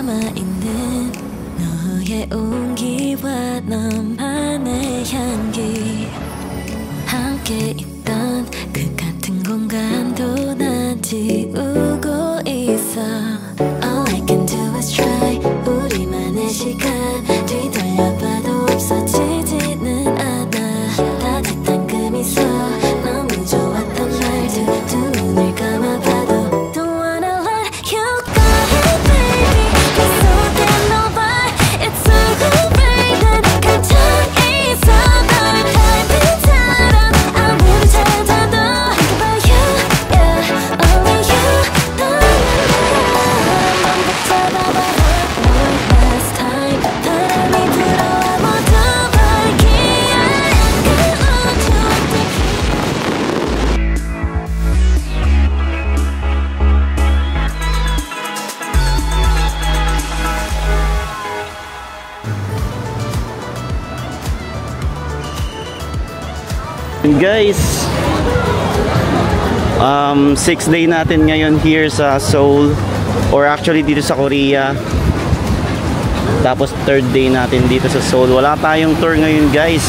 남아있는 너의 온기와 너만의 향기 함께 있던 그 같은 공간도 난 지우고 있어 All I can do is try 우리만의 시간 뒤돌려봐도 없어지지는 않아 따뜻한 그 미소 너무 좋았던 말투 두 눈을 감아봐도 Don't wanna let you go baby 계속된 너와 It's alright 난 감정이 있어 너의 달빛처럼 아무리 찾아도 But you, yeah, only you 반복잡아봐 one last time 바람이 불어와 모두 밝히야 그 어둠 Guys, 6th day natin ngayon here sa Seoul, or actually dito sa Korea. Tapos 3rd day natin dito sa Seoul. Wala tayong tour ngayon guys,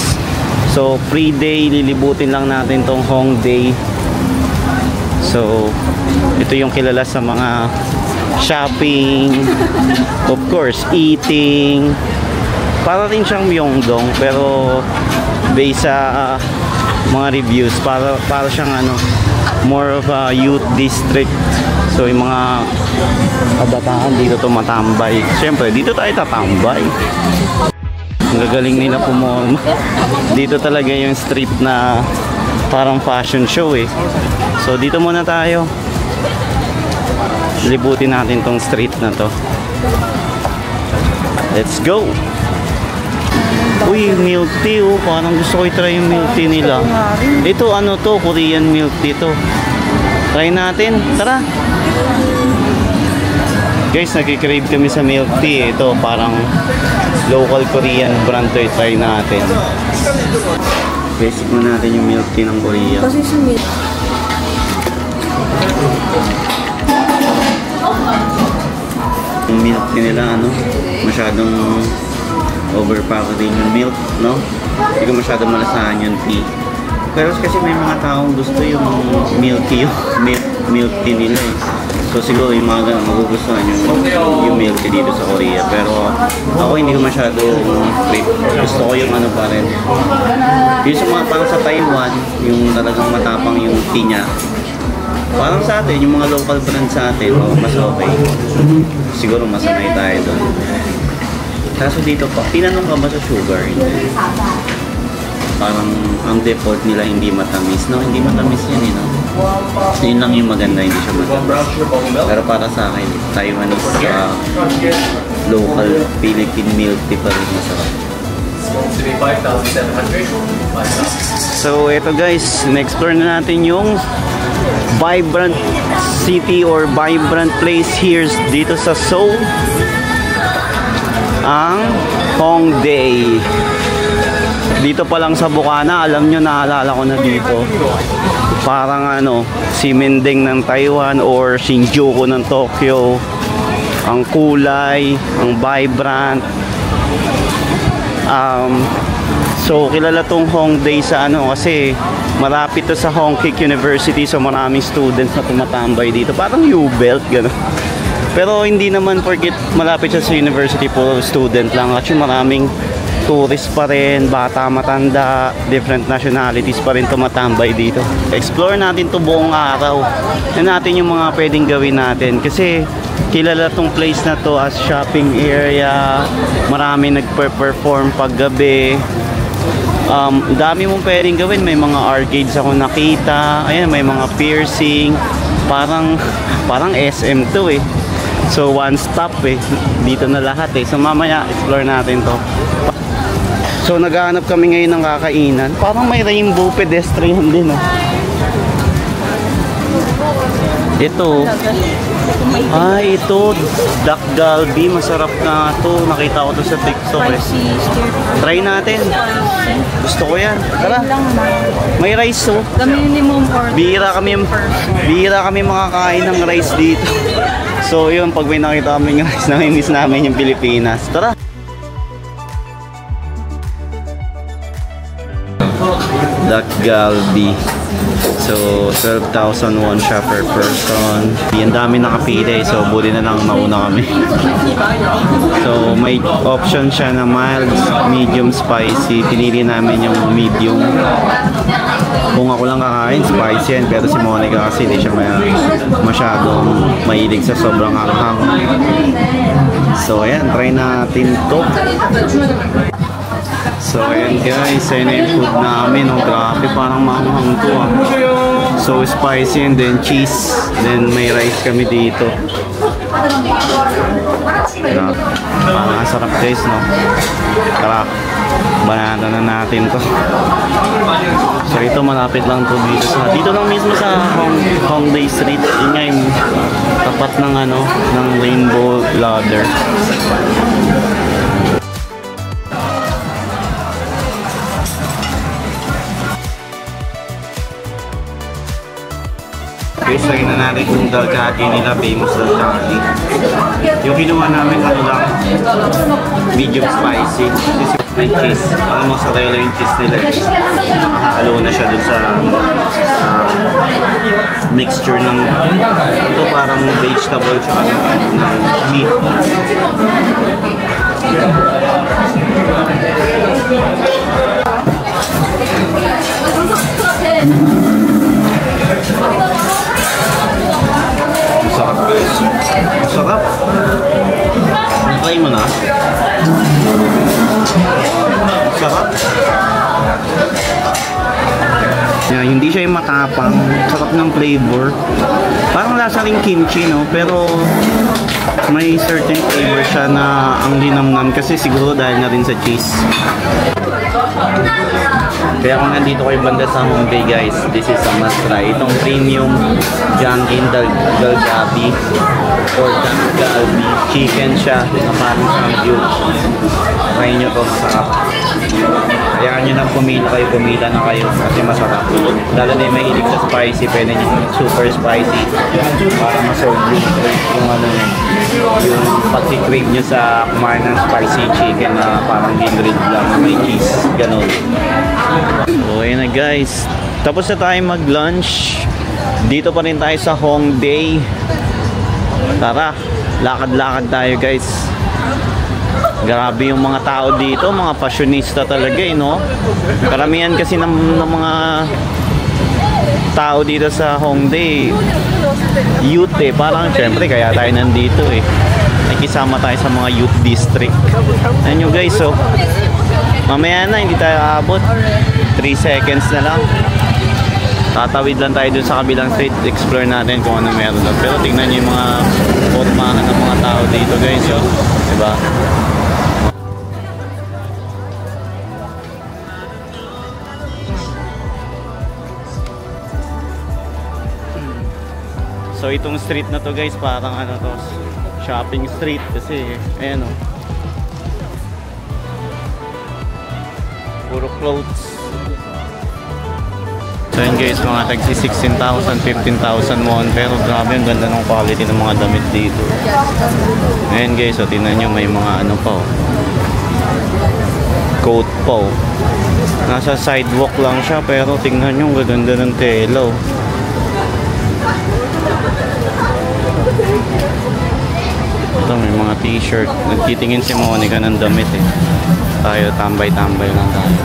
so free day, lilibutin lang natin tong Hongdae. So ito yung kilala sa mga shopping, of course eating. Para rin siyang Myeongdong pero based sa mga reviews, para siyang more of a youth district. So yung mga kabataan dito tumatambay. Siyempre dito tayo tatambay. Ang gagaling nila pumorma. Dito talaga yung street na parang fashion show eh. So dito muna tayo, libutin natin tong street na to. Let's go. Uy, milk tea oh. Parang gusto ko i-try yung milk tea nila. Ito ano to, Korean milk tea to. Try natin, tara. Guys, nagki-crave kami sa milk tea. Ito parang local Korean brand to, i-try natin. Basic mo natin yung milk tea ng Korea. Kasi si milk. Yung milk tea nila masyadong overpowering yung milk, no? Hindi ko masyadong malasahan yung tea. Pero kasi may mga taong gusto yung milk tea, milk tea nila eh. So siguro yung mga ganun magugustuhan yung milk tea dito sa Korea. Pero ako hindi ko masyadong trip. Gusto ko yung pa rin. Yung sa mga parang sa Taiwan, yung talagang matapang yung tea niya. Parang sa atin, yung mga local brand sa atin, mas okay. Siguro masanay tayo doon. Kaso dito pa, tinanong ka ba sa sugar? Hindi. Parang ang default nila hindi matamis, no? Hindi matamis yan, no? Yun lang yung maganda, hindi siya matamis. Pero para sa akin, Taiwanese local Philippine milk tea pa rin masarap. So ito guys, na-explore na natin yung vibrant city or vibrant place here dito sa Seoul. Ang Hongdae. Dito pa lang sa Bukana, alam nyo, naalala ko na dito. Parang Simendeng ng Taiwan or Shinjuku ng Tokyo. Ang kulay, ang vibrant. So kilala tong Hongdae sa kasi malapit to sa Hongik University, so maraming students na tumatambay dito. Parang U-Belt, gano'n. Pero hindi naman porket malapit siya sa university, puro student lang. Actually maraming tourist pa rin, bata, matanda, different nationalities pa rin tumatambay dito. Explore natin to buong araw. Yan natin yung mga pwedeng gawin natin. Kasi kilala tong place na to as shopping area. Marami nagper-perform paggabi. Dami mong pwedeng gawin. May mga arcades ako nakita. Ayan, may mga piercing. Parang SM to eh. So one stop eh, dito na lahat eh. So mamaya explore natin to. So naghahanap kami ngayon ng kakainan. Parang may rainbow pedestrian din oh. Ito. Ay, ito Dak Galbi, masarap na to. Nakita ko to sa TikTok eh. Try natin. Gusto ko yan. Tara. May rice oh. The minimum order. Bihira kami makakain ng rice dito. So yun, pag may nakita kami guys, namimiss namin yung Pilipinas. Tara! Dak Galbi. So, 12,001 siya per person. Ang dami nakapili, so buti na lang mauna kami. So, may option siya na mild, medium, spicy. Pinili namin yung medium. Kung ako lang kakain, spicy yan. Pero si Monica kasi hindi siya masyadong mahilig sa sobrang anghang. So, ayan, try natin to. So ayan guys, ayan na yung food namin. Oh, grabe, parang maanghang to ah. So spicy and then cheese. Then may rice kami dito. Grabe. Parang sarap guys, no? Tara, banata na natin to. So ito malapit lang to dito lang mismo sa Hongdae Street. Yun nga yung tapat ng ng Rainbow Ladder. Guys, try na natin kung dalgati nila, famous dalgati. Yung kinuha namin, lang, medium spicy. This is my cheese. Parang mozzarella yung cheese nila. Nakakalo na siya dun sa mixture ng ito parang vegetable tsaka ng meat. Sarap. Try mo na. Sarap. Yeah, hindi siya yung matapang. Sarap ng flavor. Parang lasa rin kimchi, no? Pero may certain flavor siya na ang linamnam kasi siguro dahil na rin sa cheese. Kaya kung nandito kayo banda sa Hongdae guys, this is a must try. Itong premium Jiangyin Dalgabi or Dalgabi chicken siya na parang samgyup. Try nyo to, masarap. Kaya nyo nang pumila na kayo kasi masarap. Lalo na yung mahilig sa spicy, pwede nyo super spicy para ma-serve yung pag-crave nyo sa kumain ng spicy chicken na parang grilled lang, may cheese, ganun. So ayun na guys, tapos na tayo mag-lunch. Dito pa rin tayo sa Hongdae. Tara, lakad-lakad tayo guys. Grabe yung mga tao dito, mga fashionista talaga eh, no? Karamihan kasi ng mga tao dito sa Hongdae youth eh, parang syempre kaya tayo nandito eh. Nakisama tayo sa mga youth district. Ayan nyo guys, so mamaya na, hindi tayo aabot. 3 seconds na lang. Tatawid lang tayo dun sa kabilang street. Explore natin kung ano meron doon. Pero tingnan nyo yung mga formahan ng mga tao dito guys, oh. Diba? So itong street na to guys, parang ano to, shopping street kasi ayan oh. Puro clothes. So yun guys, mga tagsi 16,000, 15,000 won. Pero grabe, ang ganda ng quality ng mga damit dito. Ayan guys, so tingnan nyo, may mga ano pa oh, coat pa oh. Nasa sidewalk lang siya, pero tingnan nyo, ang gaganda ng tela oh. Ito, may mga t-shirt. Nagtitingin si Monica ng damit eh. Tayo, tambay-tambay lang tayo.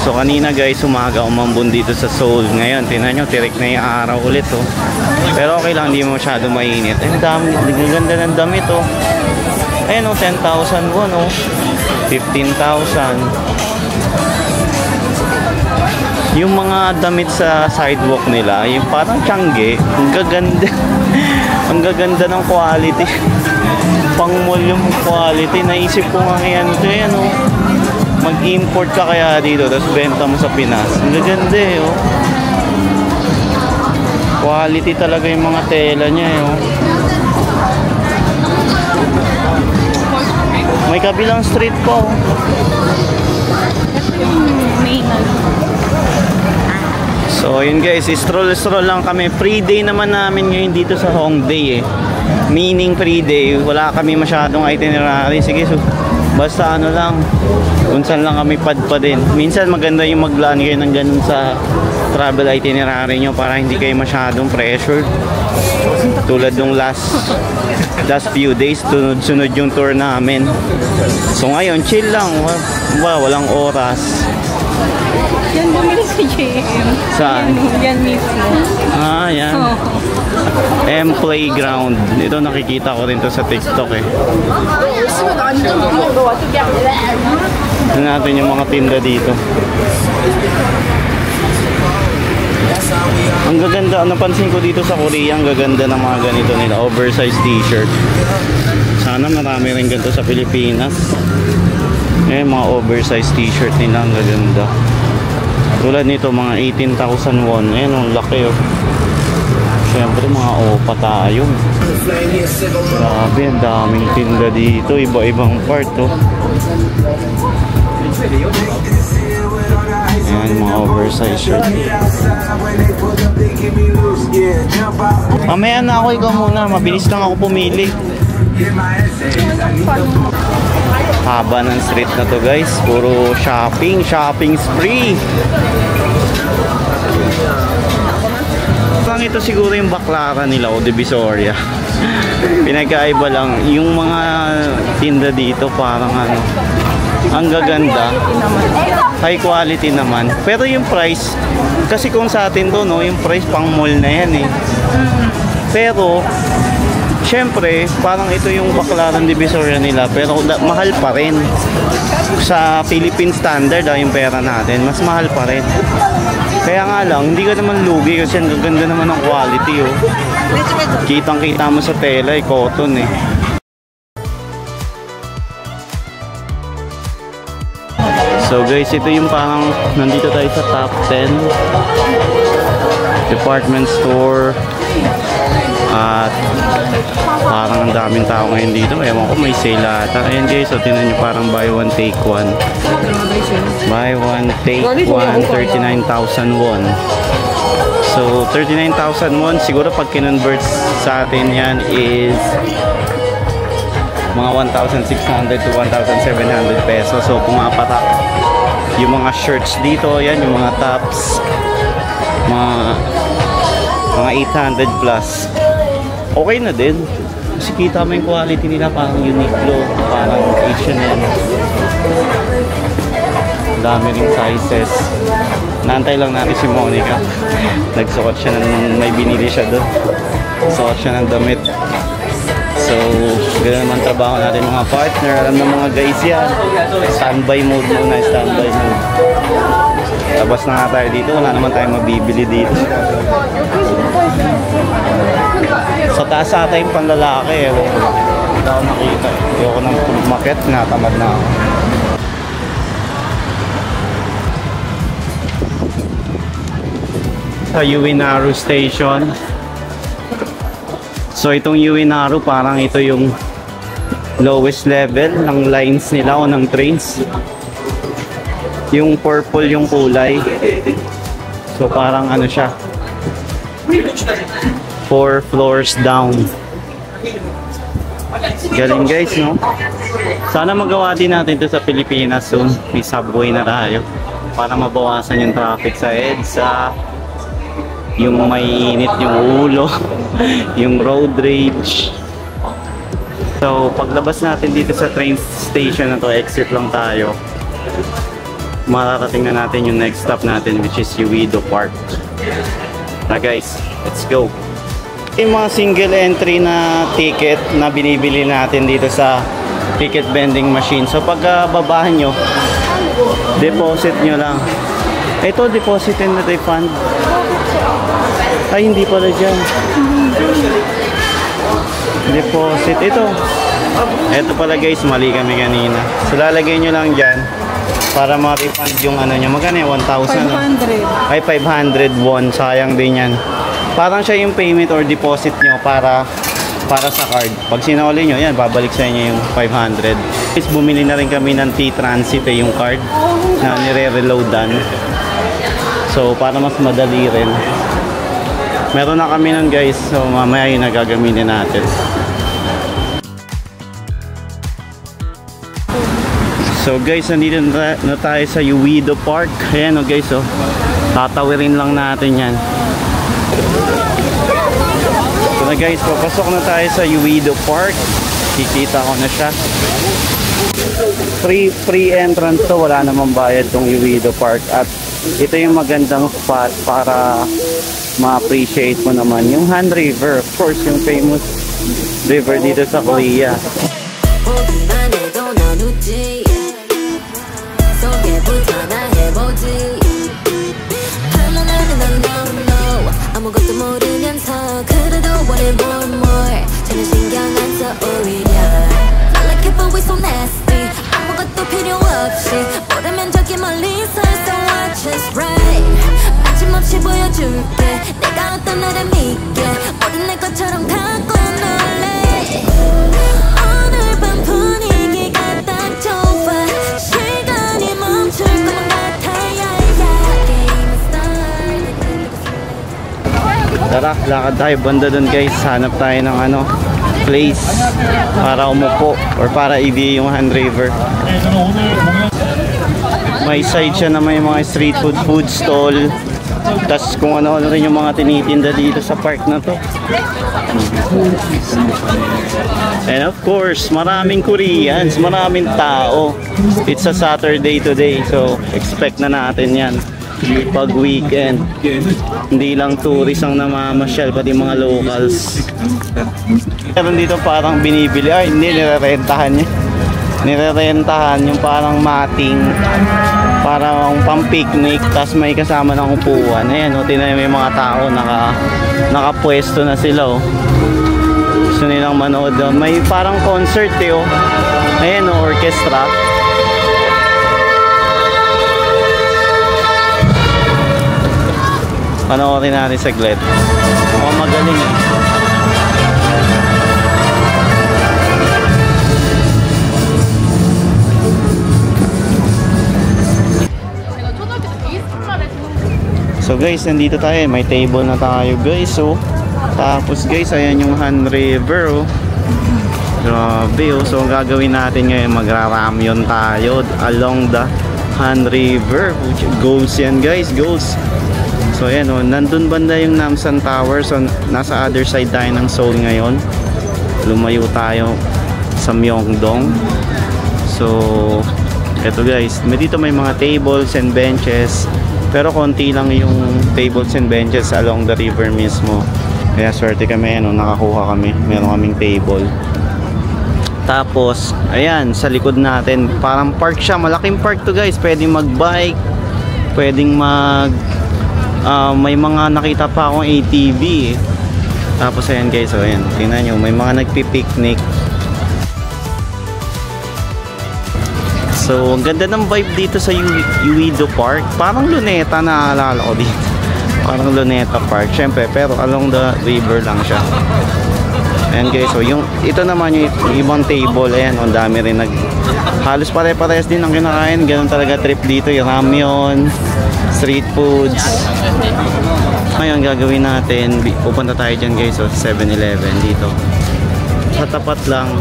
So kanina guys, umaga umambon dito sa Seoul. Ngayon, tingnan nyo, tirik na yung araw ulit oh. Pero okay lang, hindi masyado mainit. Ang dami, ganda ng damit oh. Ayan oh, 10,000 won oh. 15,000. Yung mga damit sa sidewalk nila, yung parang tiyangge, ang gaganda. Ang gaganda ng quality. Pang mall yung quality. Naisip ko nga yan ito eh, ano? Mag-import ka kaya dito, tapos benta mo sa Pinas. Ang gaganda eh, oh. Quality talaga yung mga tela niya eh, oh. May kabilang street po. So yun guys, stroll lang kami. Free day naman namin ngayon dito sa Hongdae eh. Meaning free day, wala kami masyadong itinerary. Sige, so, basta ano lang, kung saan lang kami padpadin. Minsan maganda yung maglaan kayo ng ganun sa travel itinerary nyo para hindi kayo masyadong pressured. Tulad nung last few days, sunod yung tour namin. So ngayon, chill lang. Walang oras. Yan bumili sa JM. Saan? Yan mismo. Ah, yan. Oh. M Playground. Ito nakikita ko rin to sa TikTok eh. Tignan natin yung mga tinda dito. Ang gaganda, napansin ko dito sa Korea, ang gaganda ng mga ganito nila, oversized t-shirt. Sana marami rin ganito sa Pilipinas. Eh, mga oversized t-shirt nila, ang gaganda. Tulad nito, mga 18,000 won. Ayan, ang laki oh. Siyempre, mga opa tayo. Grabe, ang daming tinda dito. Iba-ibang part oh. Ayan, mga oversized shirt. Mamaya na ako, ikaw muna. Mabilis lang ako pumili. Haba ng street na to guys. Puro shopping spree. Parang ito siguro yung baklaran nila o Divisoria. Pinagkaiba lang. Yung mga tinda dito parang ano, ang gaganda. High quality naman. Pero yung price, kasi kung sa atin to, no, yung price pang mall na yan eh. Pero syempre, parang ito yung baklaran Divisoria nila, pero mahal pa rin. Sa Philippine standard, yung pera natin, mas mahal pa rin. Kaya nga lang, hindi ka naman lugi kasi ang gaganda naman ng quality oh. Kitang-kita mo sa tela, cotton eh. So guys, ito yung parang nandito tayo sa top 10 department store. At parang ang daming tao ngayon dito. Ewan ko, may sale ata. Ayan guys, so tinan nyo, parang buy one take one. Buy one take one, 39,000 won. So 39,000 won, siguro pag kinonvert sa atin yan is mga 1,600 to 1,700 pesos. So pumapatak yung mga shirts dito. Yan, yung mga tops, mga 800 plus. Okay na din. Kasi kita mo yung quality nila, parang Uniqlo, parang H&M. Dami ring sizes. Naantay lang natin si Monica. Nagsuot siya ng, may binili siya doon. Suot siya ng damit. So, ganoon naman trabaho natin mga partner. Alam ng mga guys yan. Standby mode muna, standby mode. Labas na nga tayo dito. Wala naman tayong mabibili dito. Sa taas ata yung panlalaki. Wala ako nakita. Ayoko nang umakit. Natamad na ako. Sa Uinaru Station. So itong Uinaru, parang ito yung lowest level ng lines nila o ng trains. Yung purple yung kulay. So parang ano siya, 4 floors down. Galing guys, no? Sana magawa din natin ito sa Pilipinas soon. May subway na tayo para mabawasan yung traffic sa EDSA, yung may init yung ulo, yung road rage. So paglabas natin dito sa train station na to, exit lang tayo, mararating na natin yung next stop natin, which is Uido Park. Na guys, let's go. Yung mga single entry na ticket na binibili natin dito sa ticket vending machine. So pagka babahan nyo, deposit nyo lang. Ito, deposit and refund. Ay, hindi pala dyan. Deposit. Ito pala guys, mali kami kanina. So lalagay nyo lang dyan para ma-refund yung ano nyo. Magkano yung 1,000? 500. Ay, 500 won. Sayang din yan. Parang siya yung payment or deposit nyo para sa card. Pag sinuli nyo, yan, babalik sa inyo yung 500. Is bumili na rin kami ng T-Transit yung card na nire-reloadan. So para mas madali rin. Meron na kami nun guys. So mamaya yung nagagamitin natin. So guys, nandito na tayo sa Uwido Park. Ayan o guys oh. Tatawirin lang natin yan. So na guys, papasok na tayo sa Uwido Park. Kikita ko na siya. Free entrance to, wala namang bayad tong Uwido Park. At ito yung magandang spot para ma-appreciate mo naman yung Han River. Of course, yung famous river dito sa Korea. 아무것도 모르면서 그래도 wanted more 전혀 신경 안 써 오히려 I like it but we so nasty 아무것도 필요 없이 모르면 저기 멀리서 So watch us right 아침없이 보여줄게 내가 어떤 너를 믿게 모든 내 것처럼 갖고 놀래 오늘 밤 분위기가 딱 좋아 시간이 멈출 것 같아 Tara, lakad tayo banda dun guys. Hanap tayo ng ano, place para umupo or para i-view yung Han River. May side siya na may mga street food stall. Tapos kung ano-ano rin yung mga tinitinda dito sa park na to. And of course, maraming Koreans, maraming tao. It's a Saturday today, so expect na natin yan. Pag weekend, hindi lang tourist ang namamasyal, pati mga locals. Meron dito parang binibili, ay hindi, nirerentahan niya. Nirerentahan yung parang mating, parang pang-picnic, tas may kasama ng upuan. Ayan, o, tinan may mga tao, nakapwesto na sila, o. Gusto nilang manood doon. May parang concert, eh, o. Ayan, o, orchestra. Panoorin natin saglit. Mukhang magaling eh. So guys, nandito tayo. May table na tayo guys. So, tapos guys, ayan yung Han River oh. Grabe oh. So ang gagawin natin ngayon, magra-ramyon tayo along the Han River. Goals yan guys, goals. So ayan o, nandun banda yung Namsan Tower. So nasa other side tayo ng Seoul ngayon. Lumayo tayo sa Myeongdong. So eto guys, dito may mga tables and benches. Pero konti lang yung tables and benches along the river mismo. Kaya swerte kami, ano, nakakuha kami. Meron kaming table. Tapos ayan, sa likod natin parang park siya, malaking park to guys. Pwedeng mag-bike, pwedeng may mga nakita pa akong ATV eh. Tapos ayan guys, so ayan, tingnan nyo, may mga nagpipiknik. So ang ganda ng vibe dito sa Uwido Park. Parang Luneta na naalala ko dito. Parang Luneta Park syempre, pero along the river lang siya. Ayan guys, so ito naman yung ibang table. Ayan, ang dami rin halos pare-parehas din ang kinakain. Ganun talaga trip dito, yung ramyon, street foods. Ngayon gagawin natin, pupunta tayo dyan guys, so 7-Eleven dito. Sa tapat lang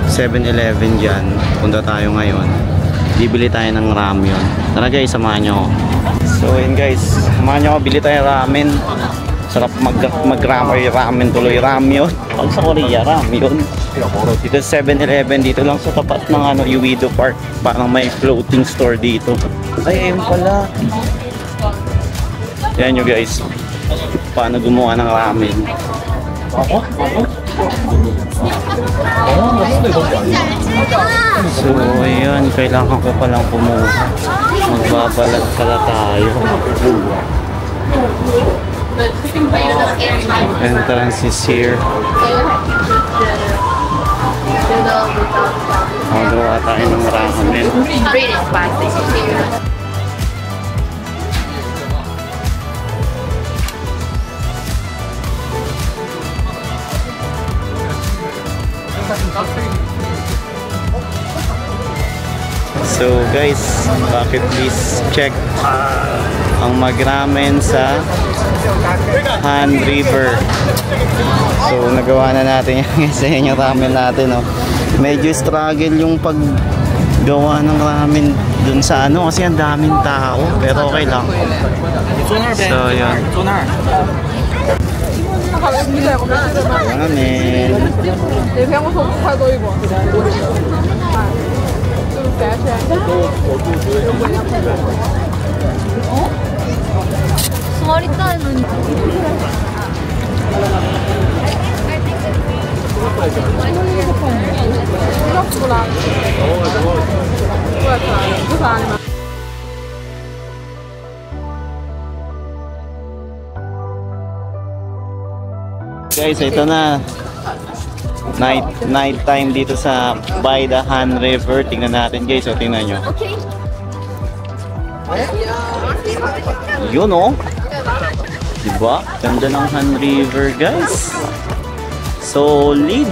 7-Eleven dyan, punta tayo ngayon. Bibili tayo ng ramyon. Tara guys, samahan nyo ako. So yun guys, samahan nyo ako, bili tayo ramen. Sarap ramen tuloy, ramyon. Pag sa Korea, ramyon. Dito 7-Eleven, dito lang sa tapat ng Uwido Park. Parang may floating store dito. Ay, ayun pala. Yan nyo guys, paano gumawa ng ramen. So ayan, kailangan ko palang kumuha. Magbabalat pala tayo. Entrance is here. Magawa tayo ng ramen. So guys, bucket list check. ang mag-ramen sa Han River. So nagawa na natin yan kasi yung ramen natin, no. Medyo struggle yung paggawa ng ramen dun sa ano kasi ang daming tao, pero okay lang. So yun. Ramen. Guys, ito na. Night time dito sa by the Han River. Tingnan natin guys, o tingnan nyo. Yun o. Diba? Ganda ng Han River guys. Solid.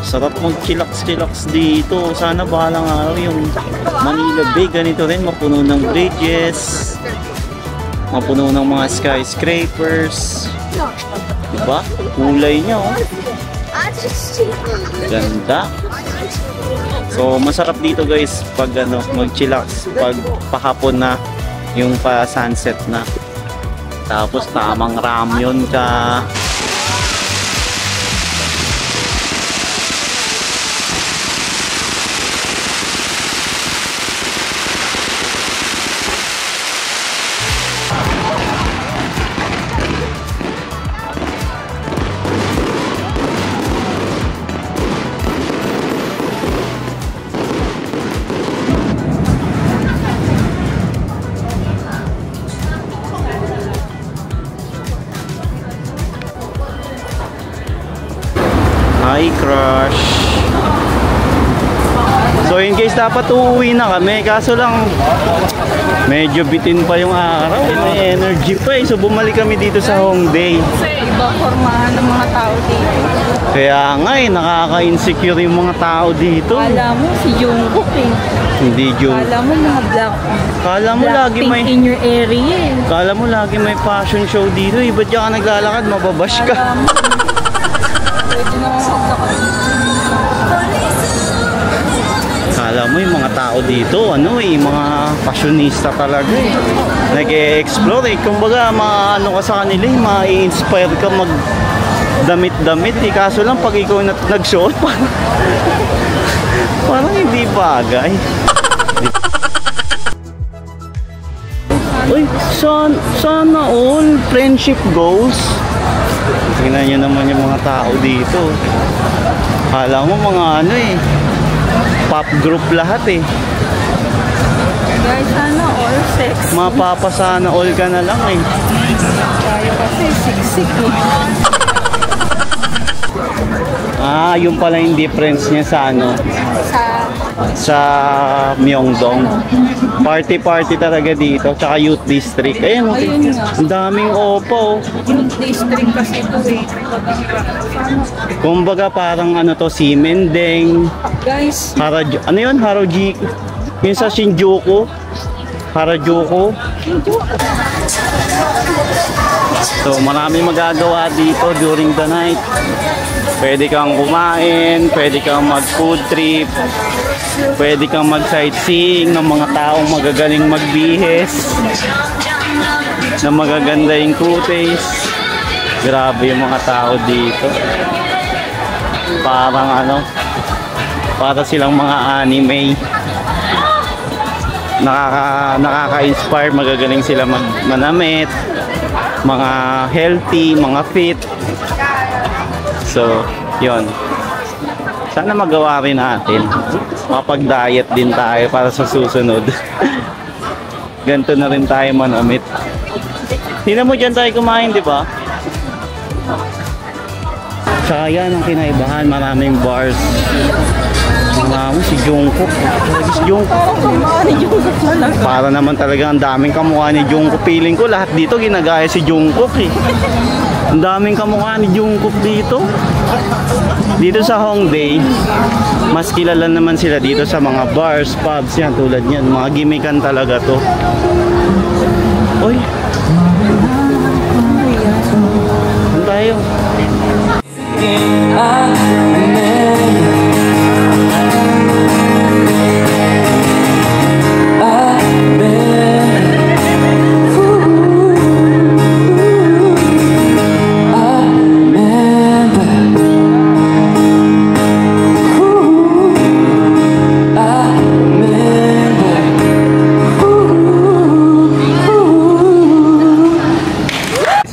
Sarap mag-chillax dito. Sana bahalang araw yung Manila Bay. Ganito rin, mapuno ng bridges. Mapuno ng mga skyscrapers. Diba? Kulay niya oh. Ganda. So masarap dito guys pag ano, mag-chillax pag pahapon na yung pa sunset na. Tapos tamang ramyun ka. Hi crush. So in case dapat uuwi na kami, kaso lang medyo bitin pa yung araw, may energy pa eh. So bumalik kami dito sa Hongdae. Ibang formahan ng mga tao dito. Kaya nga eh, nakaka-insecure yung mga tao dito. Kala mo si Jungkook eh. Hindi Jungkook. Kala mo mga Kala mo lagi may in your area eh. Kala mo lagi may fashion show dito eh. Ba't ka naglalakad, mababash ka? Kala mo. Pwede naman maglakad. Kala mo yung mga tao dito, ano eh, mga fashionista talaga eh. Nag-e-explore eh. Kumbaga, ano ka sa kanila eh, ma-inspire ka mag damit-damit eh. Kaso lang pag ikaw nag-short, parang hindi bagay. Uy, sana all friendship goes. Tingnan nyo naman yung mga tao dito. Kala mo mga ano eh, pop group lahat eh. Guys, sana all sex. Mapapasana all ka na lang eh. Tayo kasi siksik eh. Ah, yung pala yung difference niya sa ano, sa Myeongdong. Party talaga dito, tsaka youth district. Ayun, Ayun nga. ang daming opo. Yung district kasi ito eh. Kumbaga parang ano to, si Mendeng, Guys, ano yun? Harajuku. Yung sa Shinjuku. Harajuku. So marami magagawa dito during the night. Pwede kang kumain, pwede kang mag food trip, pwede kang mag sightseeing ng mga taong magagaling magbihis, na magaganda yung kutis. Grabe yung mga tao dito. Parang ano, para silang mga anime. Nakaka-inspire, magagaling sila manamit, mga healthy, mga fit. So, yon. Sana magawa rin natin. Mapag-diet din tayo para sa susunod. Ganito na rin tayo manamit. Tingnan mo dyan tayo kumain, di ba? Tsaka yan ang kinaibahan, maraming bars. Tingnan mo si Jungkook. Si Jungkook. parang kamukha ni Jungkook talaga. Para naman talaga ang daming kamukha ni Jungkook. Feeling ko lahat dito ginagaya si Jungkook eh. Ang daming kamukha ni Jungkook dito. Dito sa Hongdae, mas kilala naman sila dito sa mga bars, pubs, yan tulad niyan. Mga gimmickan talaga to. Uy! Ano tayo?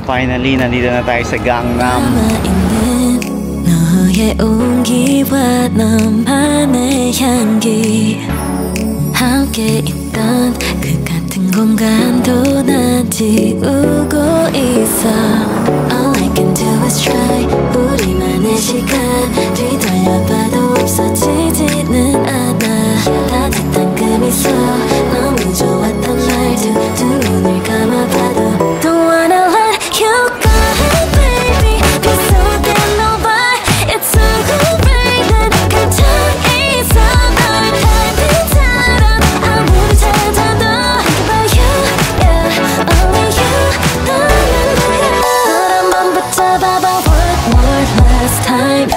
Finally, nandito na tayo sa Gangnam. 너의 온기와 너만의 향기 함께 있던 그 같은 공간도 난 지우고 있어 All I can do is try 우리만의 시간 뒤돌려봐도 없어지지는 않아 따뜻한 그 미소 너무 좋았던 말투 두 눈을 감아봐도 Don't wanna let you go baby 계속해 너와 It's so great 난 감정이 있어 널 닮은처럼 아무리 찾아도 But you, yeah, only you 너는 너야 널 한번 붙잡아봐 one more last time